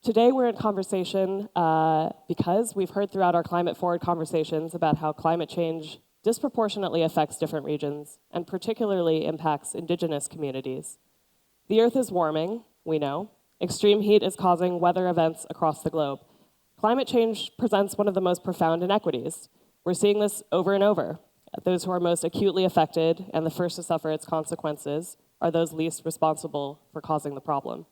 Today we're in conversation because we've heard throughout our climate forward conversations about how climate change disproportionately affects different regions and particularly impacts indigenous communities. The Earth is warming, we know. Extreme heat is causing weather events across the globe. Climate change presents one of the most profound inequities. We're seeing this over and over. Those who are most acutely affected and the first to suffer its consequences are those least responsible for causing the problem.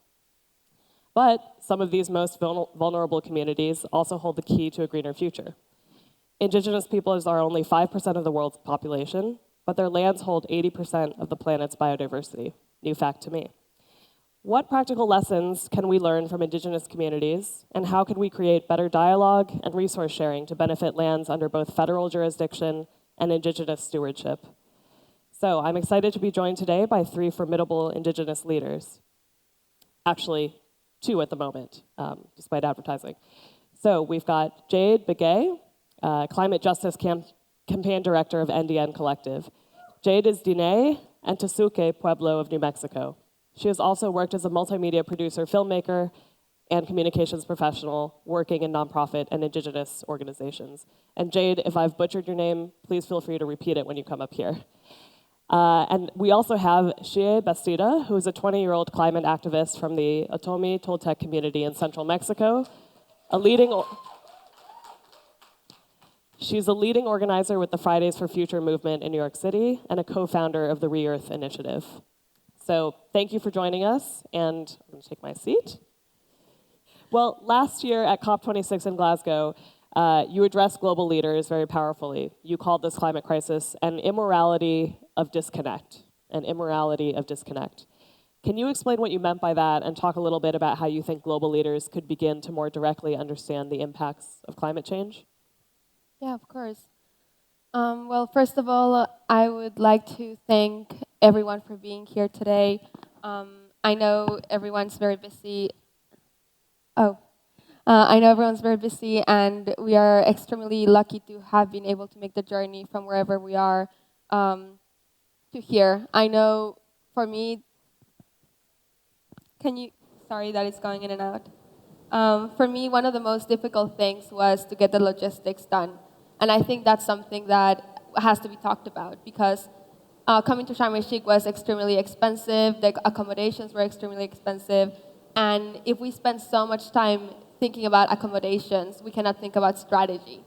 But some of these most vulnerable communities also hold the key to a greener future. Indigenous peoples are only 5% of the world's population, but their lands hold 80% of the planet's biodiversity. New fact to me. What practical lessons can we learn from indigenous communities, and how can we create better dialogue and resource sharing to benefit lands under both federal jurisdiction and indigenous stewardship? So I'm excited to be joined today by three formidable indigenous leaders. Actually, two at the moment, despite advertising. So we've got Jade Begay, Climate Justice Campaign Director of NDN Collective. Jade is Diné and Tesuque Pueblo of New Mexico. She has also worked as a multimedia producer, filmmaker, and communications professional working in nonprofit and indigenous organizations. And Jade, if I've butchered your name, please feel free to repeat it when you come up here. And we also have Xiye Bastida, who is a 20-year-old climate activist from the Otomi Toltec community in central Mexico, She's a leading organizer with the Fridays for Future movement in New York City and a co-founder of the Re-Earth Initiative. So thank you for joining us, and I'm going to take my seat. Well, last year at COP26 in Glasgow, you addressed global leaders very powerfully. You called this climate crisis an immorality of disconnect, an immorality of disconnect. Can you explain what you meant by that and talk a little bit about how you think global leaders could begin to more directly understand the impacts of climate change? Yeah, of course. Well, first of all, I would like to thank everyone for being here today. I know everyone's very busy. I know everyone's very busy, and we are extremely lucky to have been able to make the journey from wherever we are to here. I know for me, sorry that it's going in and out. For me, one of the most difficult things was to get the logistics done. And I think that's something that has to be talked about because coming to Sharm el-Sheikh was extremely expensive, the accommodations were extremely expensive, and if we spend so much time thinking about accommodations, we cannot think about strategy.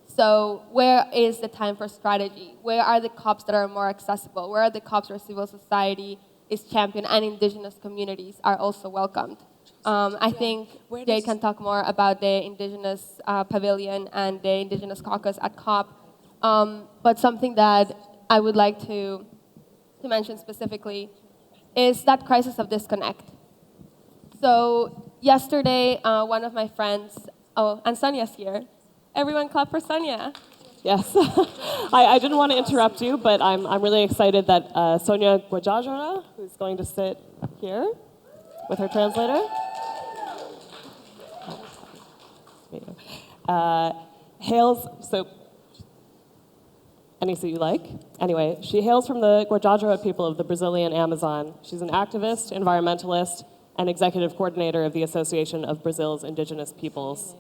So where is the time for strategy? Where are the COPs that are more accessible? Where are the COPs where civil society is championed and indigenous communities are also welcomed? I think Jade can talk more about the Indigenous Pavilion and the Indigenous Caucus at COP. But something that I would like to mention specifically is that crisis of disconnect. So yesterday, one of my friends, and Sonia's here. Everyone clap for Sonia. Yes. I didn't want to interrupt you, but I'm really excited that Sonia Guajajara, who's going to sit here with her translator, hails, so any seat you like. Anyway, she hails from the Guajajara people of the Brazilian Amazon. She's an activist, environmentalist, and executive coordinator of the Association of Brazil's Indigenous Peoples.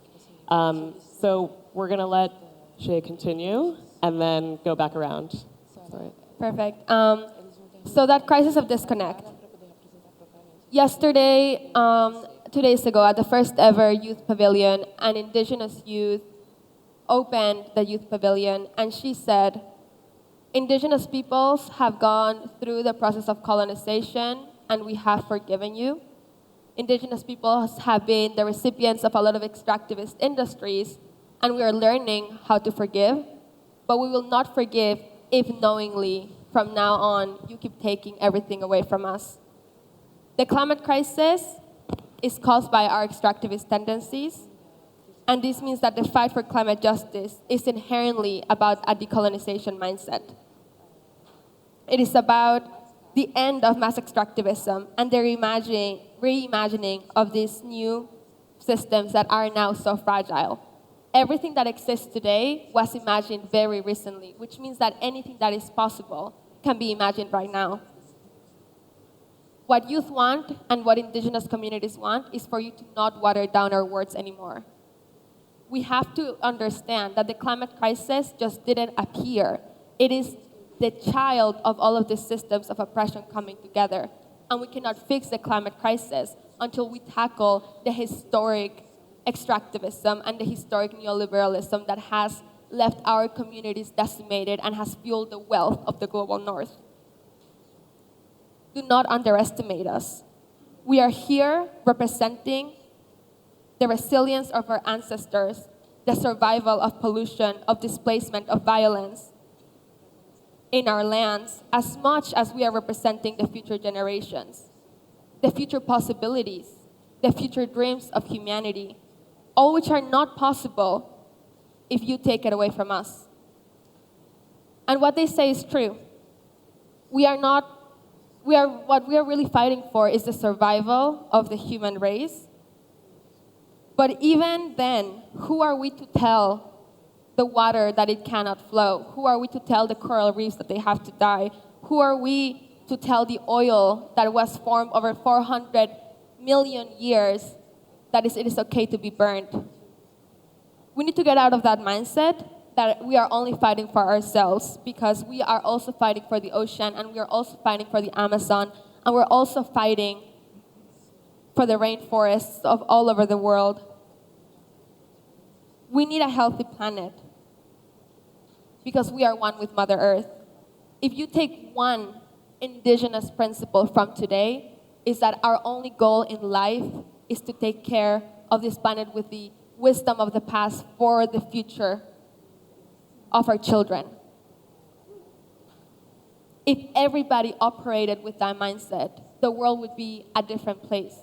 So we're going to let Shay continue and then go back around. Sorry. Perfect. So that crisis of disconnect. Yesterday, 2 days ago, at the first ever youth pavilion, an indigenous youth opened the youth pavilion, and she said, indigenous peoples have gone through the process of colonization, and we have forgiven you. Indigenous peoples have been the recipients of a lot of extractivist industries, and we are learning how to forgive, but we will not forgive if knowingly, from now on, you keep taking everything away from us. The climate crisis is caused by our extractivist tendencies, and this means that the fight for climate justice is inherently about a decolonization mindset. It is about the end of mass extractivism and the reimagining of these new systems that are now so fragile. Everything that exists today was imagined very recently, which means that anything that is possible can be imagined right now. What youth want and what indigenous communities want is for you to not water down our words anymore. We have to understand that the climate crisis just didn't appear. It is the child of all of these systems of oppression coming together. And we cannot fix the climate crisis until we tackle the historic extractivism and the historic neoliberalism that has left our communities decimated and has fueled the wealth of the global north. Do not underestimate us. We are here representing the resilience of our ancestors, the survival of pollution, of displacement, of violence in our lands, as much as we are representing the future generations, the future possibilities, the future dreams of humanity, all which are not possible if you take it away from us. And what they say is true. What we are really fighting for is the survival of the human race. But even then, who are we to tell the water that it cannot flow? Who are we to tell the coral reefs that they have to die? Who are we to tell the oil that was formed over 400 million years that it is okay to be burned? We need to get out of that mindset that we are only fighting for ourselves, because we are also fighting for the ocean, and we are also fighting for the Amazon, and we're also fighting for the rainforests of all over the world. We need a healthy planet because we are one with Mother Earth. If you take one indigenous principle from today, is that our only goal in life is to take care of this planet with the wisdom of the past for the future of our children. If everybody operated with that mindset, the world would be a different place.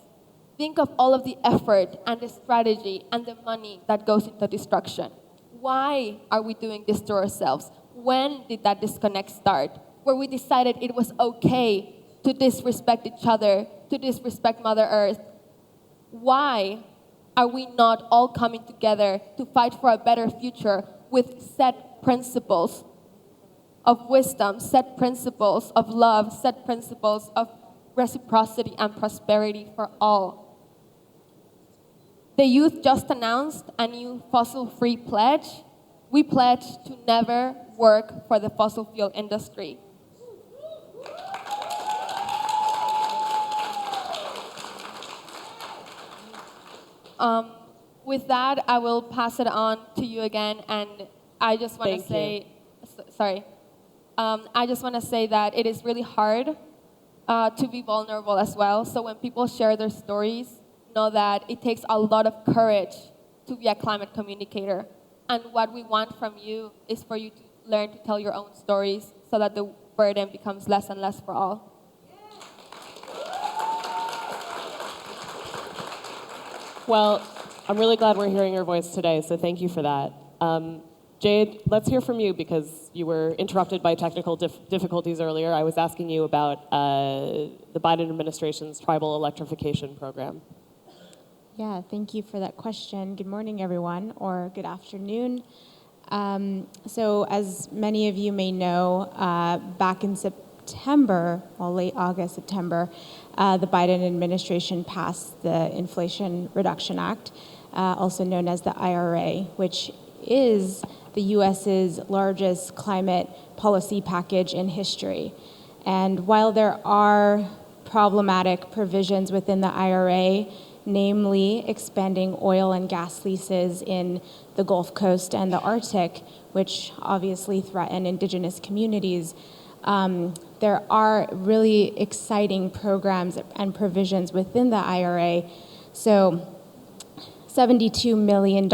Think of all of the effort and the strategy and the money that goes into destruction. Why are we doing this to ourselves? When did that disconnect start? Where we decided it was okay to disrespect each other, to disrespect Mother Earth. Why are we not all coming together to fight for a better future with set principles of wisdom, set principles of love, set principles of reciprocity and prosperity for all? The youth just announced a new fossil-free pledge. We pledge to never work for the fossil fuel industry. With that, I will pass it on to you again, and I just want to say, I just want to say that it is really hard to be vulnerable as well. So when people share their stories, know that it takes a lot of courage to be a climate communicator. And what we want from you is for you to learn to tell your own stories so that the burden becomes less and less for all. Well, I'm really glad we're hearing your voice today, so thank you for that. Jade, let's hear from you, because you were interrupted by technical difficulties earlier. I was asking you about the Biden administration's tribal electrification program. Yeah, thank you for that question. Good morning, everyone, or good afternoon. So as many of you may know, back in September, well, late August, September, the Biden administration passed the Inflation Reduction Act, also known as the IRA, which is the U.S.'s largest climate policy package in history. And while there are problematic provisions within the IRA, namely expanding oil and gas leases in the Gulf Coast and the Arctic, which obviously threaten indigenous communities, there are really exciting programs and provisions within the IRA. So $72 million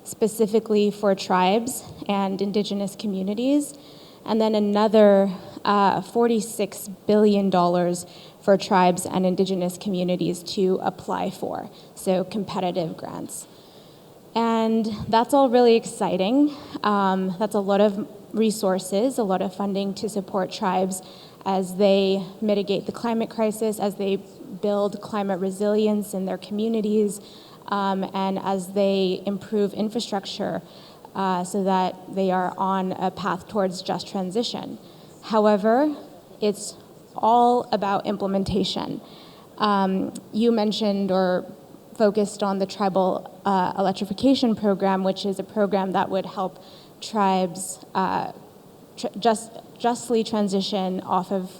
specifically for tribes and indigenous communities, and then another $46 billion for tribes and indigenous communities to apply for, so competitive grants. And that's all really exciting. That's a lot of resources, a lot of funding to support tribes as they mitigate the climate crisis, as they build climate resilience in their communities, and as they improve infrastructure so that they are on a path towards just transition. However, it's all about implementation. You mentioned or focused on the tribal electrification program, which is a program that would help tribes justly transition off of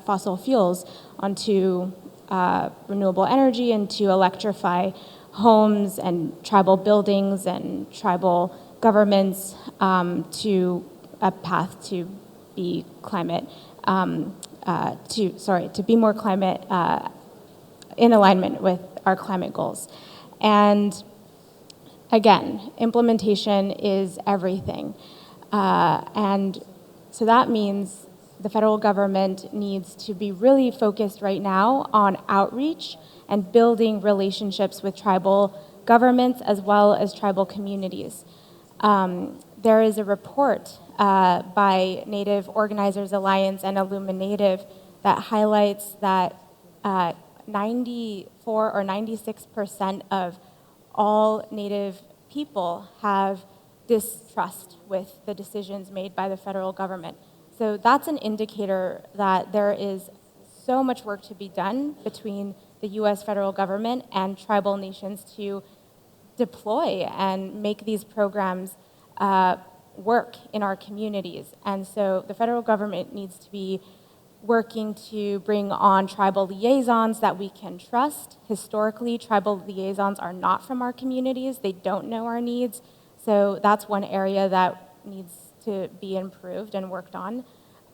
fossil fuels onto renewable energy and to electrify homes and tribal buildings and tribal governments to a path to be climate, to be more climate in alignment with our climate goals. And again, implementation is everything. And so that means the federal government needs to be really focused right now on outreach and building relationships with tribal governments as well as tribal communities. There is a report by Native Organizers Alliance and Illuminative that highlights that 94 or 96% of all Native people have distrust with the decisions made by the federal government. So that's an indicator that there is so much work to be done between the US federal government and tribal nations to deploy and make these programs work in our communities. And so the federal government needs to be working to bring on tribal liaisons that we can trust. Historically, tribal liaisons are not from our communities. They don't know our needs. So that's one area that needs to be improved and worked on.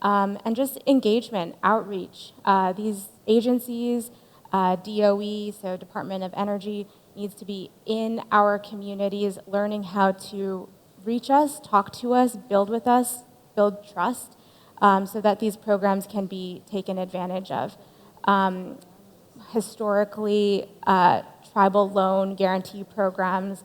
And just engagement, outreach. These agencies, DOE, so Department of Energy, needs to be in our communities, learning how to reach us, talk to us, build with us, build trust, so that these programs can be taken advantage of. Historically, tribal loan guarantee programs,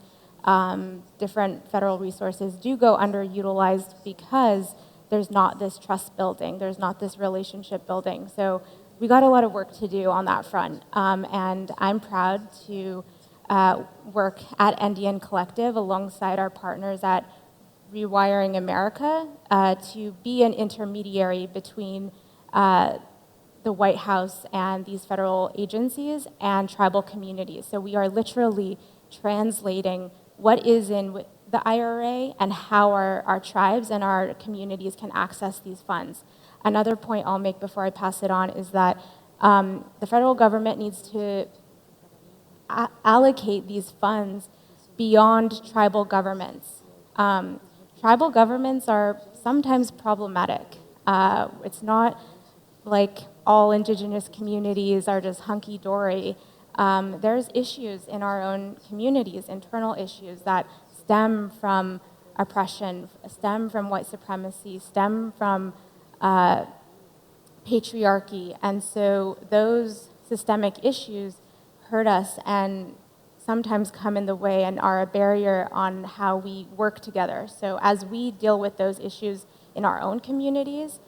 different federal resources do go underutilized because there's not this trust building, there's not this relationship building. So we got a lot of work to do on that front. And I'm proud to work at NDN Collective alongside our partners at Rewiring America to be an intermediary between the White House and these federal agencies and tribal communities. So we are literally translating what is in the IRA and how our tribes and our communities can access these funds. Another point I'll make before I pass it on is that the federal government needs to allocate these funds beyond tribal governments. Tribal governments are sometimes problematic. It's not like all indigenous communities are just hunky-dory. There's issues in our own communities, internal issues that stem from oppression, stem from white supremacy, stem from patriarchy. And so those systemic issues hurt us and sometimes come in the way and are a barrier on how we work together. So as we deal with those issues in our own communities,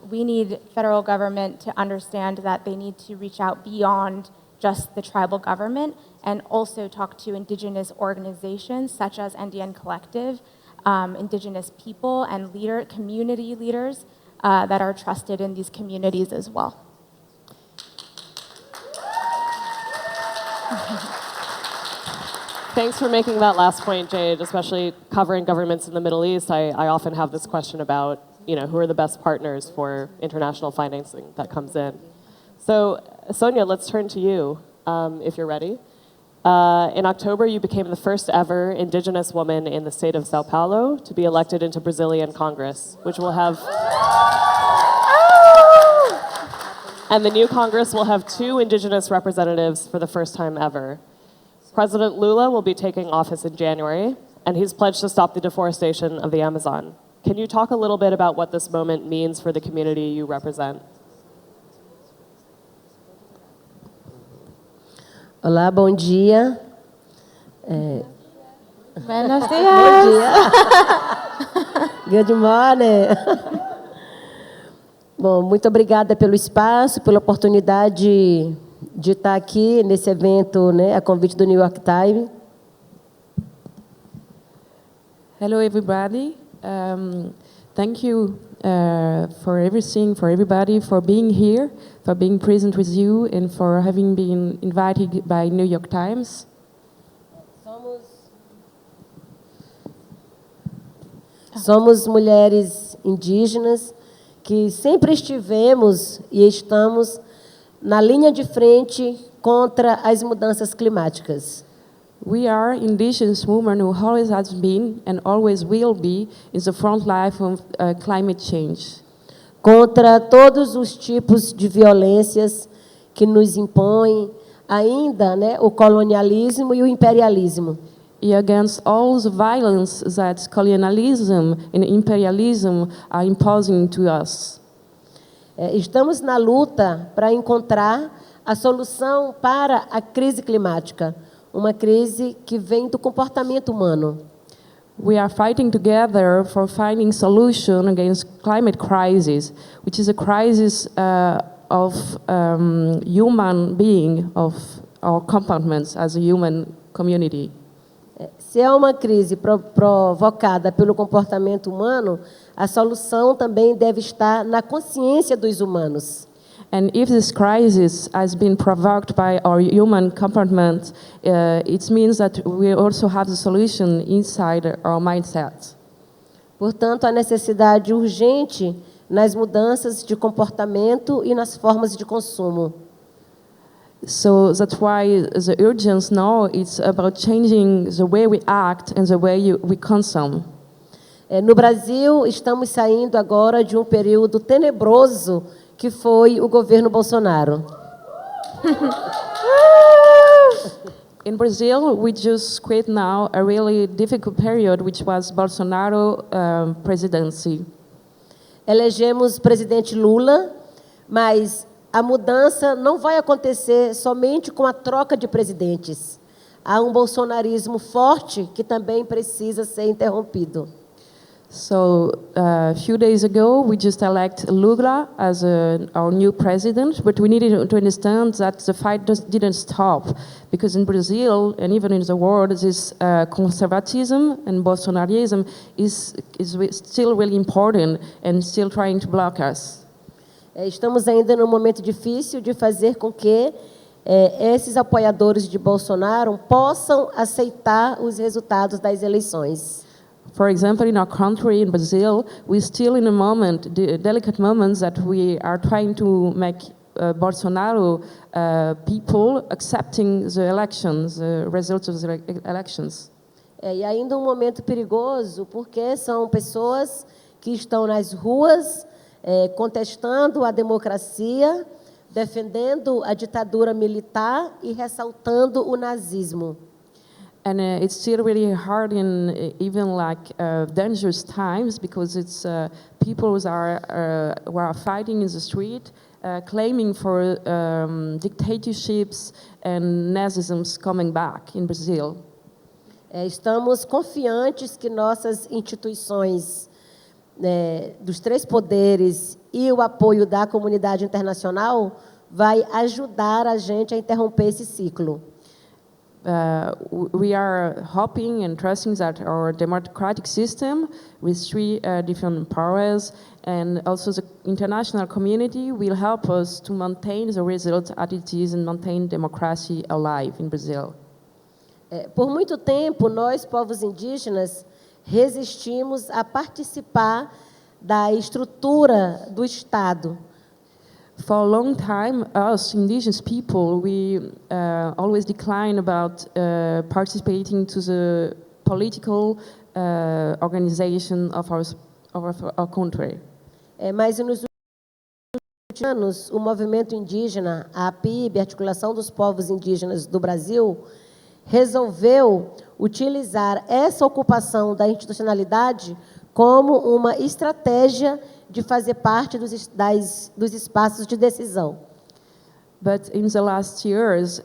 we need federal government to understand that they need to reach out beyond just the tribal government and also talk to indigenous organizations such as NDN Collective, indigenous people and community leaders that are trusted in these communities as well. Thanks for making that last point, Jade, especially covering governments in the Middle East. I often have this question about, who are the best partners for international financing that comes in. So, Sonia, let's turn to you, if you're ready. In October, you became the first ever Indigenous woman in the state of Sao Paulo to be elected into Brazilian Congress, which will have... And the new Congress will have 2 Indigenous representatives for the first time ever. President Lula will be taking office in January, and he's pledged to stop the deforestation of the Amazon. Can you talk a little bit about what this moment means for the community you represent? Olá, bom dia. Buenos Bom dia. Good morning. Bom, muito obrigada pelo espaço, pela oportunidade de estar aqui nesse evento, a convite do New York Times. Hello, everybody. Thank you for everything, for everybody, for being here, for being present with you, and for having been invited by New York Times. Somos mulheres indígenas que sempre estivemos e estamos na linha de frente contra as mudanças climáticas. We are indigenous women who always has been and always will be in the front line of climate change. Contra todos os tipos de violências que nos impõem ainda, né, o colonialismo e o imperialismo. Against all the violence that colonialism and imperialism are imposing to us. Estamos na luta para encontrar a solução para a crise climática, uma crise que vem do comportamento humano. We are fighting together for finding solution against climate crisis, which is a crisis of human being, of our compartments as a human community. Se é uma crise provocada pelo comportamento humano, a solução também deve estar na consciência dos humanos. And if this crisis has been provoked by our human compartment, it means that we also have the solution inside our mindset. Portanto, a necessidade urgente nas mudanças de comportamento e nas formas de consumo. So that's why the urgency now is about changing the way we act and the way we consume. No Brasil, estamos saindo agora de um período tenebroso que foi o governo Bolsonaro. In Brazil, we just quit now a really difficult period, which was Bolsonaro presidency. Elegemos o presidente Lula, mas a mudança não vai acontecer somente com a troca de presidentes. Há um bolsonarismo forte que também precisa ser interrompido. So a few days ago, we just elected Lula as our new president, but we needed to understand that the fight didn't stop, because in Brazil and even in the world, this conservatism and Bolsonarism is still really important and still trying to block us. Estamos ainda num momento difícil de fazer com que esses apoiadores de Bolsonaro possam aceitar os resultados das eleições. For example, in our country, in Brazil, we're still in a moment, the delicate moments that we are trying to make Bolsonaro people accepting the elections, the results of the elections. E ainda um momento perigoso, porque são pessoas que estão nas ruas contestando a democracia, defendendo a ditadura militar e ressaltando o nazismo. And it's still really hard in even like dangerous times, because it's people who are fighting in the street, claiming for dictatorships and Nazisms coming back in Brazil. Estamos confiantes que nossas instituições dos três poderes e o apoio da comunidade internacional vai ajudar a gente a interromper esse ciclo. We are hoping and trusting that our democratic system, with three different powers, and also the international community, will help us to maintain the results as it is and maintain democracy alive in Brazil. Por muito tempo, nós, povos indígenas, resistimos a participar da estrutura do Estado. For a long time, us indigenous people, we always decline about participating to the political organization of our country. Mas nos últimos anos, o movimento indígena, a APIB, a Articulação dos Povos Indígenas do Brasil, resolveu utilizar essa ocupação da institucionalidade como uma estratégia de fazer parte dos espaços de decisão. But in the last years,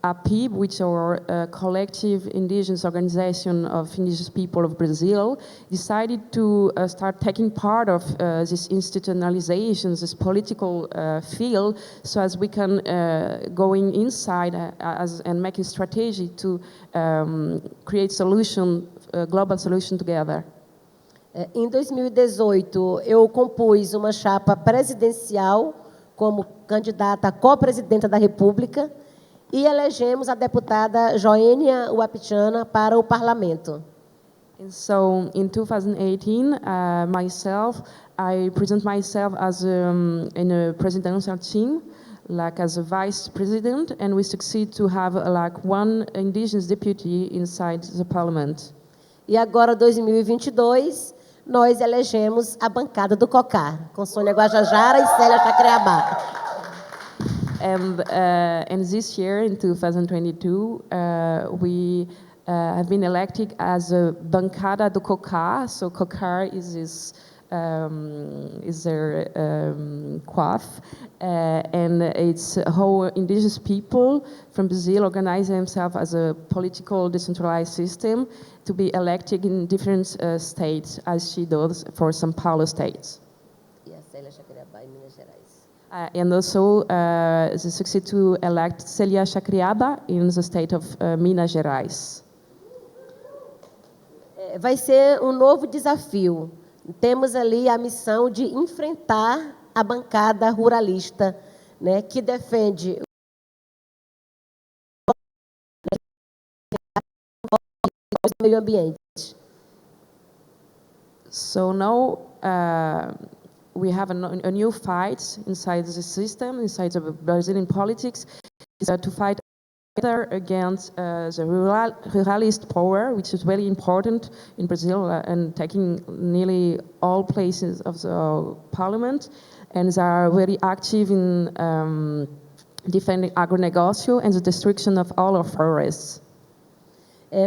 APIB, which is our collective indigenous organization of indigenous people of Brazil, decided to start taking part of this institutionalization, this political field, so as we can going inside and make a strategy to create solution, global solution together. Em 2018, eu compus uma chapa presidencial como candidata a co-presidenta da República e elegemos a deputada Joênia Wapichana para o parlamento. And so in 2018, I present myself as in a presidential team, like as a vice president, and we succeed to have like one indigenous deputy inside the parliament. E agora, 2022, nós elegemos a bancada do COCAR, com Sônia Guajajara e Célia Chacreabá. And this year, in 2022, we have been elected as a bancada do COCAR. So COCAR is their coif, and it's how indigenous people from Brazil organize themselves as a political decentralized system to be elected in different states, as she does for São Paulo state. E a Célia Chacreabá em Minas Gerais. And also, they succeed to elect Celia Chacreaba in the state of Minas Gerais. Vai ser um novo desafio. Temos ali a missão de enfrentar a bancada ruralista, né, que defende o meio ambiente. So now we have a new fight inside the system, inside the Brazilian politics, is to fight either against the ruralist power, which is very important in Brazil and taking nearly all places of the parliament, and they are very active in defending agronegócio and the destruction of all our forests.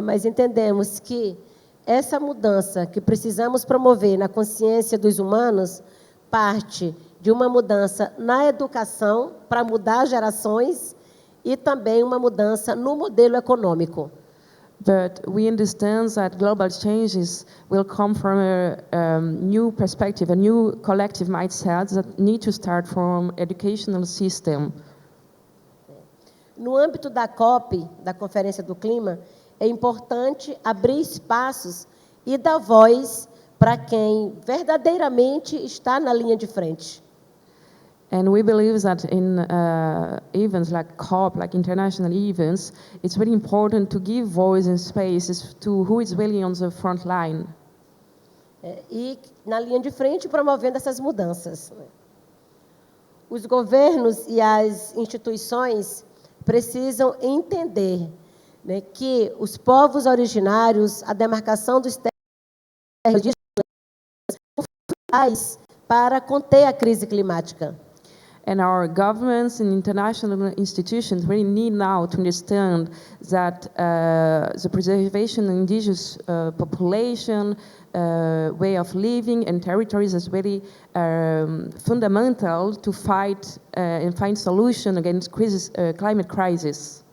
Mas entendemos que essa mudança que precisamos promover na consciência dos humanos parte de uma mudança na educação para mudar gerações e também uma mudança no modelo econômico. But we understand that global changes will come from a new perspective, a new collective mindset that need to start from educational system. No âmbito da COP, da Conferência do Clima, é importante abrir espaços e dar voz para quem verdadeiramente está na linha de frente. And we believe that in events like COP, like international events, it's very important to give voice and spaces to who is really on the front line. E na linha de frente promovendo essas mudanças. Os governos e as instituições precisam entender, né, que os povos originários, a demarcação dos territórios são fundamentais para conter a crise climática. And our governments and international institutions really need now to understand that the preservation of indigenous population, way of living and territories is very fundamental to fight and find solution against climate crisis.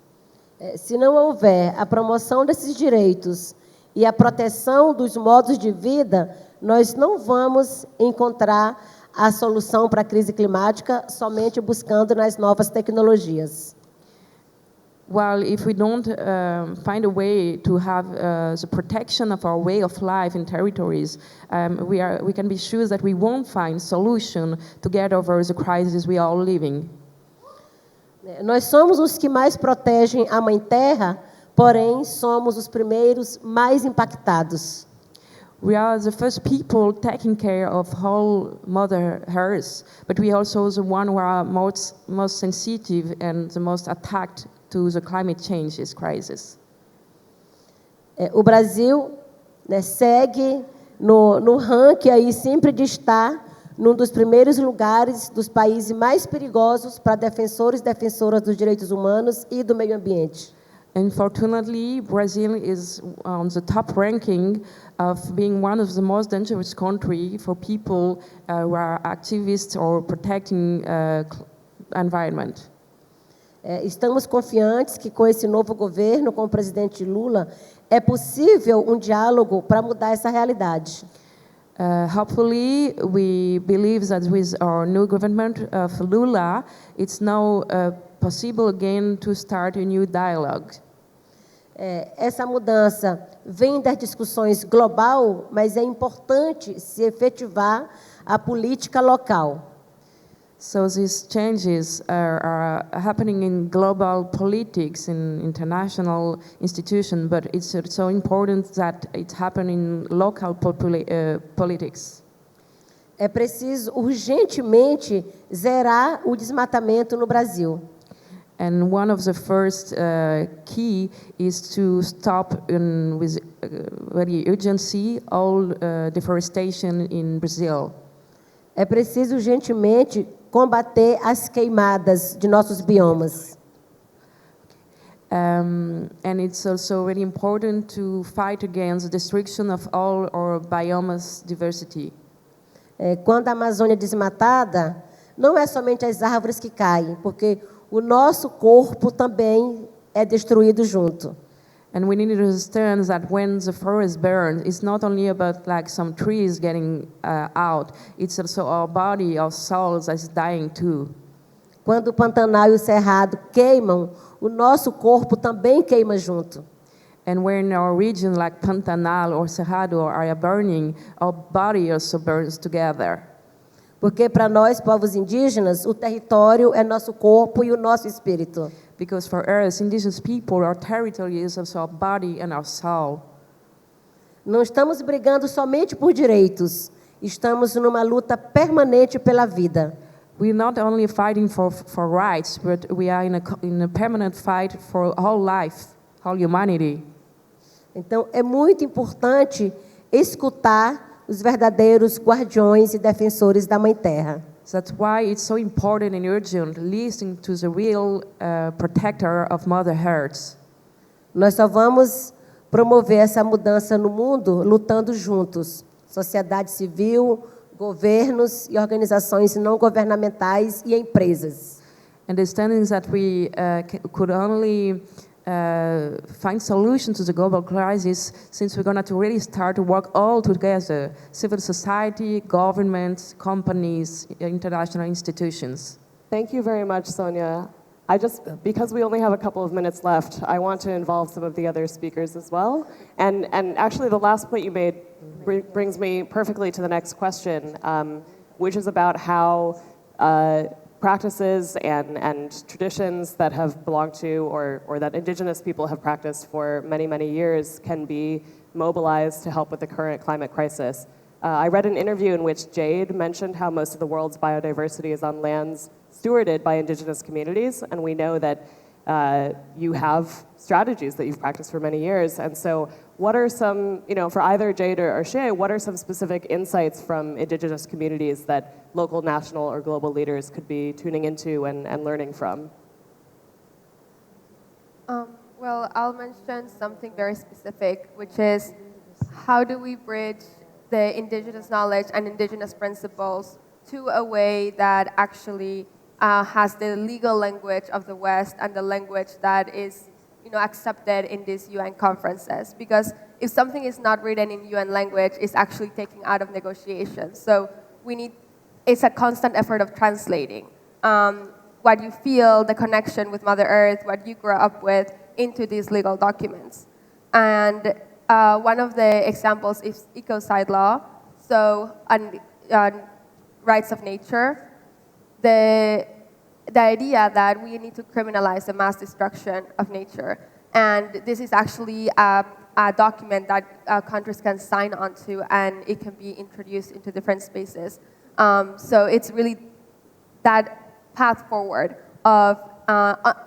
Se não houver a promoção desses direitos e a proteção dos modos de vida, nós não vamos encontrar a solução para a crise climática somente buscando nas novas tecnologias. Well, if we don't find a way to have the protection of our way of life in territories, we can be sure that we won't find solution to get over the crisis we are all living. Nós somos os que mais protegem a Mãe Terra, porém somos os primeiros mais impactados. We are the first people taking care of whole Mother Earth, but we also the one who are most sensitive and the most attacked to the climate change crisis. O Brasil, né, segue no ranking aí sempre de estar num dos primeiros lugares dos países mais perigosos para defensores e defensoras dos direitos humanos e do meio ambiente. Unfortunately, Brazil is on the top ranking of being one of the most dangerous countries for people who are activists or protecting environment. Estamos confiantes que com esse novo governo, com o presidente Lula, é possível um diálogo para mudar essa realidade. Hopefully, we believe that with our new government of Lula, it's now possible again to start a new dialogue. Essa mudança vem das discussões global, mas é importante se efetivar a política local. So these changes are happening in global politics, in international institutions, but it's so important that it happen in local politics. É preciso urgentemente zerar o desmatamento no Brasil. And one of the first key is to stop with very urgency all deforestation in Brazil. É preciso urgentemente combater as queimadas de nossos biomas. And it's also very important to fight against the destruction of all our biomass diversity. Quando a Amazônia é desmatada, não é somente as árvores que caem, porque o nosso corpo também é destruído junto. And we need to understand that when the forest burns, it's not only about like some trees getting out, it's also our body, our souls that's dying too. Quando o Pantanal e o Cerrado queimam, o nosso corpo também queima junto. And when our region like Pantanal or Cerrado are burning, our body also burns together. Porque para nós, povos indígenas, o território é nosso corpo e o nosso espírito. Because for us, indigenous people, our territory is also our body and our soul. Não estamos brigando somente por direitos, estamos numa luta permanente pela vida. We're not only fighting for rights, but we are in a permanent fight for whole life, whole humanity. Então, é muito importante escutar os verdadeiros guardiões e defensores da Mãe Terra. That's why it's so important and urgent listening to the real protector of Mother Earth. Nós só vamos promover essa mudança no mundo lutando juntos. Sociedade civil, governos e organizações não governamentais e empresas. Understanding that we could only find solutions to the global crisis since we're going to really start to work all together, civil society, governments, companies, international institutions. Thank you very much, Sonia. Because we only have a couple of minutes left, I want to involve some of the other speakers as well. And actually the last point you made brings me perfectly to the next question, which is about how practices and traditions that have belonged to or that indigenous people have practiced for many, many years can be mobilized to help with the current climate crisis. I read an interview in which Jade mentioned how most of the world's biodiversity is on lands stewarded by indigenous communities, and we know that you have strategies that you've practiced for many years. And so what are some, for either Jade or Xiye, what are some specific insights from indigenous communities that local, national, or global leaders could be tuning into and learning from? Well, I'll mention something very specific, which is how do we bridge the indigenous knowledge and indigenous principles to a way that actually has the legal language of the West and the language that is accepted in these UN conferences. Because if something is not written in UN language, it's actually taken out of negotiations. So it's a constant effort of translating what you feel, the connection with Mother Earth, what you grew up with, into these legal documents. And one of the examples is ecocide law, so rights of nature. The idea that we need to criminalize the mass destruction of nature. And this is actually a document that countries can sign onto, and it can be introduced into different spaces. So it's really that path forward of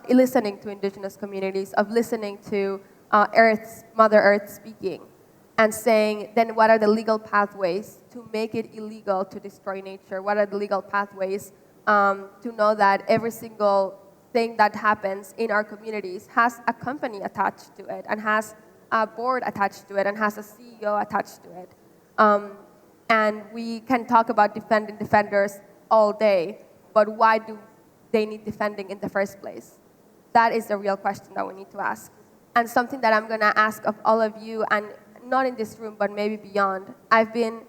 listening to indigenous communities, of listening to Mother Earth speaking, and saying, then what are the legal pathways to make it illegal to destroy nature? What are the legal pathways to know that every single thing that happens in our communities has a company attached to it, and has a board attached to it, and has a CEO attached to it. And we can talk about defending defenders all day, but why do they need defending in the first place? That is the real question that we need to ask. And something that I'm going to ask of all of you, and not in this room, but maybe beyond. I've been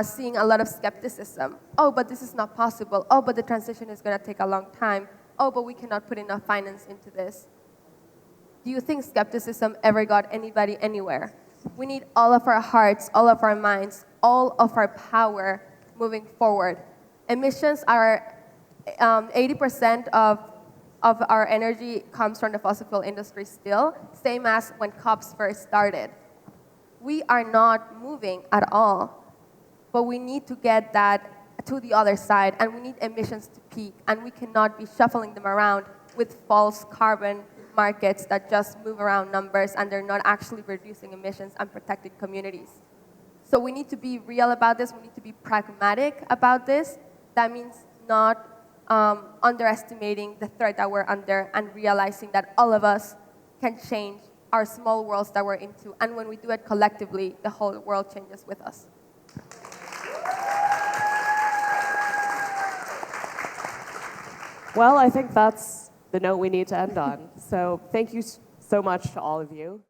seeing a lot of skepticism. Oh, but this is not possible. Oh, but the transition is going to take a long time. Oh, but we cannot put enough finance into this. do you think skepticism ever got anybody anywhere? We need all of our hearts, all of our minds, all of our power moving forward. Emissions are 80% of our energy comes from the fossil fuel industry still, same as when COPs first started. We are not moving at all, but we need to get that to the other side, and we need emissions to peak, and we cannot be shuffling them around with false carbon markets that just move around numbers and they're not actually reducing emissions and protecting communities. So we need to be real about this, we need to be pragmatic about this. That means not underestimating the threat that we're under and realizing that all of us can change our small worlds that we're into. And when we do it collectively, the whole world changes with us. Well, I think that's the note we need to end on. So thank you so much to all of you.